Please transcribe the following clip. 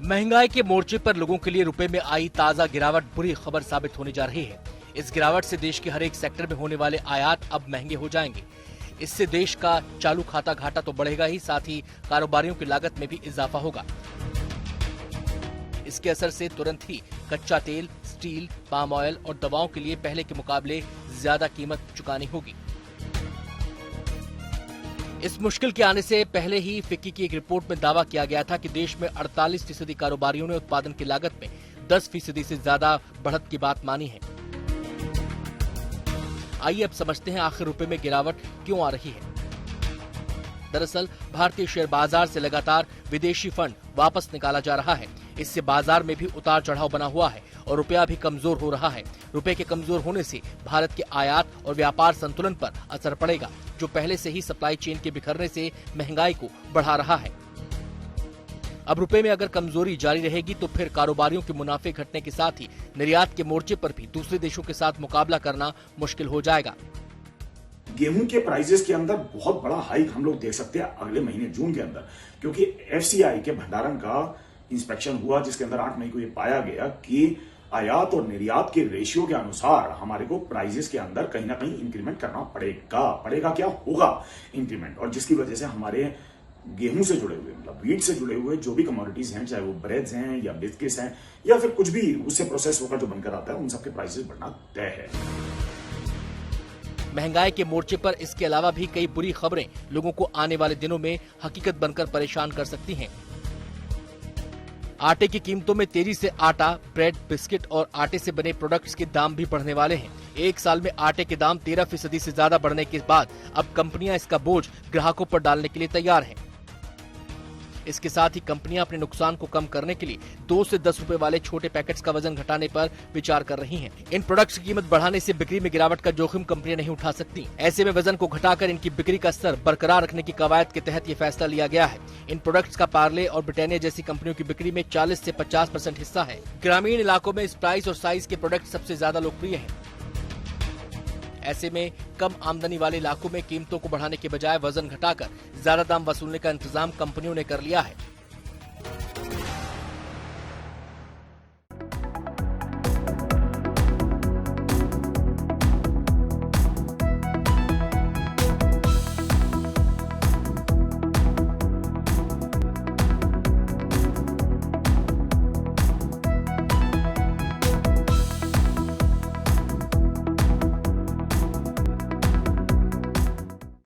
महंगाई के मोर्चे पर लोगों के लिए रुपए में आई ताजा गिरावट बुरी खबर साबित होने जा रही है। इस गिरावट से देश के हर एक सेक्टर में होने वाले आयात अब महंगे हो जाएंगे। इससे देश का चालू खाता घाटा तो बढ़ेगा ही, साथ ही कारोबारियों की लागत में भी इजाफा होगा। इसके असर से तुरंत ही कच्चा तेल, स्टील, पाम ऑयल और दवाओं के लिए पहले के मुकाबले ज्यादा कीमत चुकानी होगी। इस मुश्किल के आने से पहले ही फिक्की की एक रिपोर्ट में दावा किया गया था कि देश में 48% कारोबारियों ने उत्पादन की लागत में 10% से ज्यादा बढ़त की बात मानी है। आइए अब समझते हैं आखिर रुपए में गिरावट क्यों आ रही है। दरअसल भारतीय शेयर बाजार से लगातार विदेशी फंड वापस निकाला जा रहा है। इससे बाजार में भी उतार चढ़ाव बना हुआ है और रुपया भी कमजोर हो रहा है। रुपए के कमजोर होने से भारत के आयात और व्यापार संतुलन पर असर पड़ेगा, जो पहले से ही सप्लाई चेन के बिखरने से महंगाई को बढ़ा रहा है। अब रुपए में अगर कमजोरी जारी रहेगी तो फिर कारोबारियों के मुनाफे घटने के साथ ही निर्यात के मोर्चे पर भी दूसरे देशों के साथ मुकाबला करना मुश्किल हो जाएगा। गेहूं के प्राइजेस के अंदर बहुत बड़ा हाइक हम लोग देख सकते हैं अगले महीने जून के अंदर, क्योंकि एफसीआई के भंडारण का इंस्पेक्शन हुआ, जिसके अंदर 8 मई को ये पाया गया कि आयात और निर्यात के रेशियो के अनुसार हमारे को प्राइजेस के अंदर कहीं ना कहीं इंक्रीमेंट करना पड़ेगा क्या होगा इंक्रीमेंट, और जिसकी वजह से हमारे गेहूं से जुड़े हुए, मतलब व्हीट से जुड़े हुए जो भी कमोडिटीज हैं, चाहे वो ब्रेड्स हैं या बिस्किट्स हैं या फिर कुछ भी उससे प्रोसेस होकर जो बनकर आता है, उन सबके प्राइसेस बढ़ना तय है। महंगाई के मोर्चे पर इसके अलावा भी कई बुरी खबरें लोगों को आने वाले दिनों में हकीकत बनकर परेशान कर सकती हैं। आटे की कीमतों में तेजी से आटा, ब्रेड, बिस्किट और आटे से बने प्रोडक्ट्स के दाम भी बढ़ने वाले हैं। एक साल में आटे के दाम 13% से ज्यादा बढ़ने के बाद अब कंपनियां इसका बोझ ग्राहकों पर डालने के लिए तैयार हैं। इसके साथ ही कंपनियां अपने नुकसान को कम करने के लिए 2 से 10 रुपए वाले छोटे पैकेट्स का वजन घटाने पर विचार कर रही हैं। इन प्रोडक्ट्स की कीमत बढ़ाने से बिक्री में गिरावट का जोखिम कंपनियां नहीं उठा सकती। ऐसे में वजन को घटाकर इनकी बिक्री का स्तर बरकरार रखने की कवायद के तहत ये फैसला लिया गया है। इन प्रोडक्ट्स का पार्ले और ब्रिटानिया जैसी कंपनियों की बिक्री में 40 से 50% हिस्सा है। ग्रामीण इलाकों में इस प्राइस और साइज के प्रोडक्ट सबसे ज्यादा लोकप्रिय हैं। ऐसे में कम आमदनी वाले इलाकों में कीमतों को बढ़ाने के बजाय वजन घटाकर ज्यादा दाम वसूलने का इंतजाम कंपनियों ने कर लिया है।